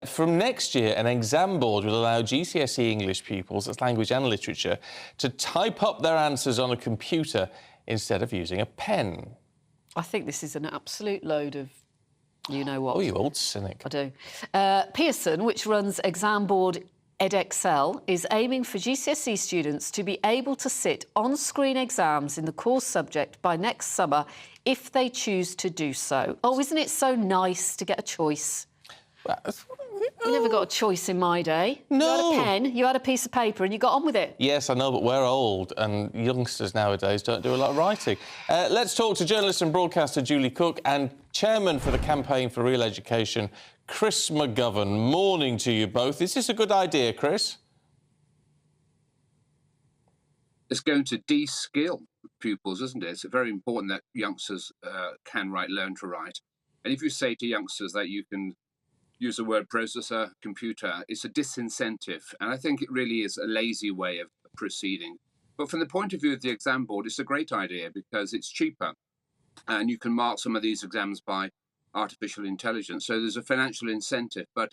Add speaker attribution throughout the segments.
Speaker 1: From next year, an exam board will allow GCSE English pupils, that's language and literature, to type up their answers on a computer instead of using a pen.
Speaker 2: I think this is an absolute load of you-know-what.
Speaker 1: Oh, you old cynic.
Speaker 2: I do. Pearson, which runs exam board Edexcel, is aiming for GCSE students to be able to sit on-screen exams in the core subject by next summer if they choose to do so. Oh, isn't it so nice to get a choice?
Speaker 1: Well,
Speaker 2: We never got a choice in my day.
Speaker 1: No.
Speaker 2: You had a pen, you had a piece of paper and you got on with it.
Speaker 1: Yes, I know, but we're old and youngsters nowadays don't do a lot of writing. Let's talk to journalist and broadcaster Julie Cook and chairman for the Campaign for Real Education, Chris McGovern. Morning to you both. Is this a good idea, Chris?
Speaker 3: It's going to de-skill pupils, isn't it? It's very important that youngsters can write, learn to write. And if you say to youngsters that you can use a word processor, computer, it's a disincentive. And I think it really is a lazy way of proceeding. But from the point of view of the exam board, it's a great idea because it's cheaper. And you can mark some of these exams by artificial intelligence. So there's a financial incentive. But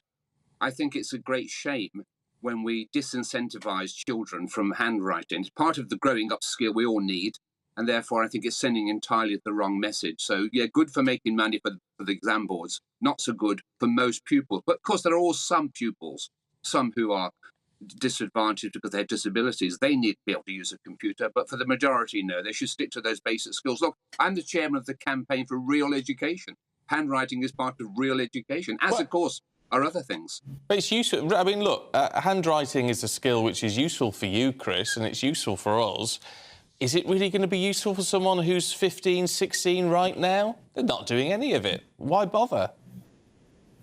Speaker 3: I think it's a great shame when we disincentivize children from handwriting. It's part of the growing up skill we all need. And therefore, I think it's sending entirely the wrong message. So, yeah, good for making money for the exam boards, not so good for most pupils. But, of course, there are all some pupils, some who are disadvantaged because they have disabilities. They need to be able to use a computer. But for the majority, no, they should stick to those basic skills. Look, I'm the chairman of the Campaign for Real Education. Handwriting is part of real education, as, of course, are other things.
Speaker 1: But it's useful. I mean, look, handwriting is a skill which is useful for you, Chris, and it's useful for us. Is it really going to be useful for someone who's 15, 16 right now? They're not doing any of it. Why bother?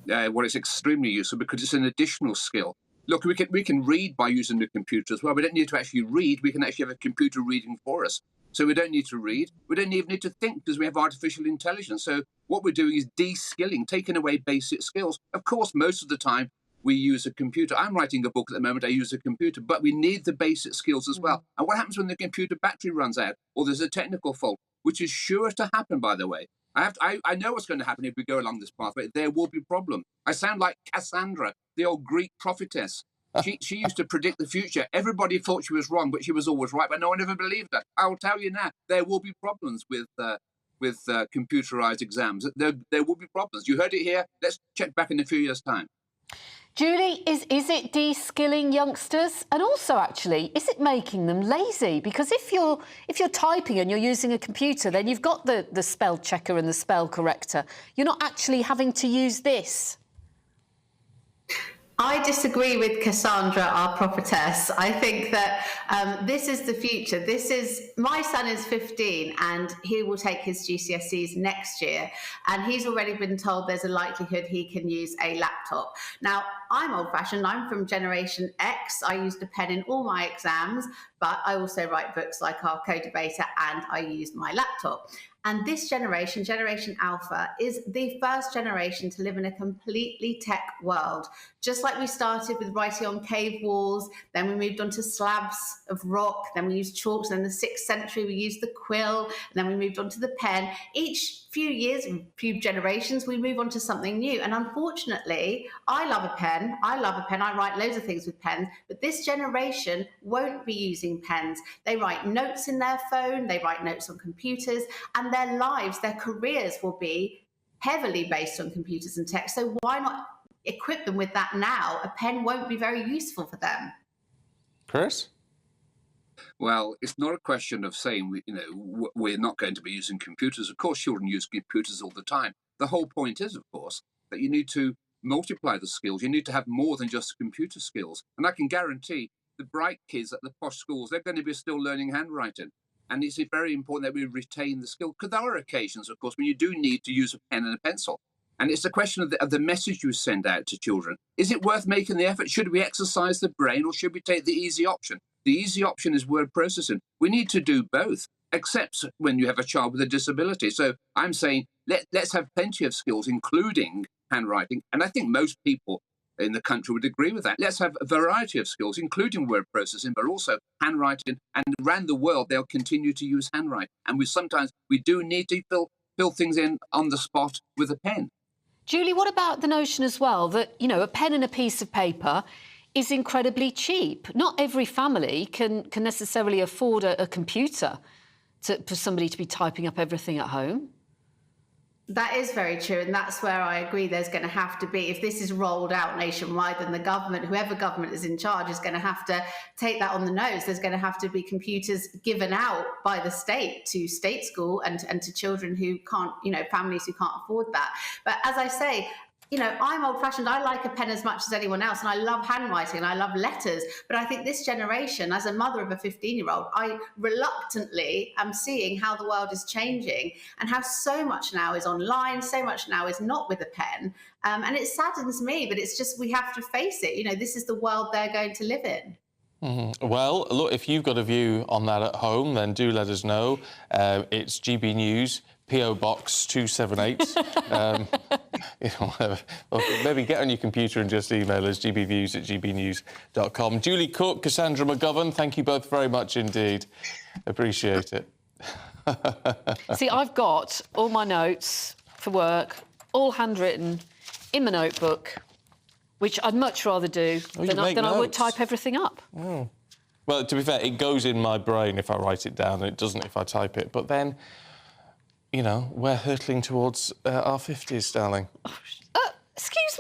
Speaker 3: Well, it's extremely useful because it's an additional skill. Look, we can read by using the computer as well. We don't need to actually read. We can actually have a computer reading for us. So we don't need to read. We don't even need to think because we have artificial intelligence. So what we're doing is de-skilling, taking away basic skills. Of course, most of the time, we use a computer. I'm writing a book at the moment, I use a computer, but we need the basic skills as well. And what happens when the computer battery runs out or there's a technical fault, which is sure to happen, by the way? I know what's going to happen if we go along this pathway. There will be problems. I sound like Cassandra, the old Greek prophetess. She used to predict the future. Everybody thought she was wrong, but she was always right, but no one ever believed her. I'll tell you now, there will be problems with computerized exams. There will be problems. You heard it here. Let's check back in a few years' time.
Speaker 2: Julie, is it de-skilling youngsters? And also, actually, is it making them lazy? Because if you're typing and you're using a computer, then you've got the spell checker and the spell corrector. You're not actually having to use this.
Speaker 4: I disagree with Cassandra, our prophetess. I think that this is the future. My son is 15 and he will take his GCSEs next year. And he's already been told there's a likelihood he can use a laptop. Now, I'm old-fashioned. I'm from Generation X. I used a pen in all my exams, but I also write books like our co-debater and I use my laptop. And this generation, Generation Alpha, is the first generation to live in a completely tech world. Just like we started with writing on cave walls, then we moved on to slabs of rock, then we used chalks, and in the 6th century we used the quill, and then we moved on to the pen. Each few years, few generations, we move on to something new. And unfortunately, I love a pen. I write loads of things with pens, but this generation won't be using pens. They write notes in their phone, they write notes on computers, and their lives, their careers will be heavily based on computers and tech. So why not equip them with that now? A pen won't be very useful for them.
Speaker 1: Chris?
Speaker 3: Well, it's not a question of saying we're not going to be using computers. Of course, children use computers all the time. The whole point is, of course, that you need to multiply the skills. You need to have more than just computer skills. And I can guarantee the bright kids at the posh schools, they're going to be still learning handwriting. And it's very important that we retain the skill. Because there are occasions, of course, when you do need to use a pen and a pencil. And it's a question of the message you send out to children. Is it worth making the effort? Should we exercise the brain or should we take the easy option? The easy option is word processing. We need to do both, except when you have a child with a disability. So I'm saying let's have plenty of skills, including handwriting. And I think most people in the country would agree with that. Let's have a variety of skills, including word processing, but also handwriting. And around the world, they'll continue to use handwriting. And sometimes we do need to fill things in on the spot with a pen.
Speaker 2: Julie, what about the notion as well that, you know, a pen and a piece of paper is incredibly cheap? Not every family can necessarily afford a computer for somebody to be typing up everything at home.
Speaker 4: That is very true, and that's where I agree there's going to have to be, if this is rolled out nationwide, then the government, whoever government is in charge, is going to have to take that on the nose. There's going to have to be computers given out by the state to state school and to children who can't, you know, families who can't afford that. But as I say, you know, I'm old-fashioned. I like a pen as much as anyone else, and I love handwriting and I love letters. But I think this generation, as a mother of a 15-year-old, I reluctantly am seeing how the world is changing and how so much now is online, so much now is not with a pen. And it saddens me, but it's just, we have to face it. You know, this is the world they're going to live in.
Speaker 1: Mm-hmm. Well, look, if you've got a view on that at home, then do let us know. It's GB News, PO Box 278. You know, whatever. Well, maybe get on your computer and just email us, gbviews@gbnews.com. Julie Cook, Cassandra McGovern, thank you both very much indeed. Appreciate it.
Speaker 2: See, I've got all my notes for work, all handwritten, in my notebook, which I'd much rather do than I would type everything up.
Speaker 1: Oh. Well, to be fair, it goes in my brain if I write it down, and it doesn't if I type it. But then, you know, we're hurtling towards our 50s, darling.
Speaker 2: Excuse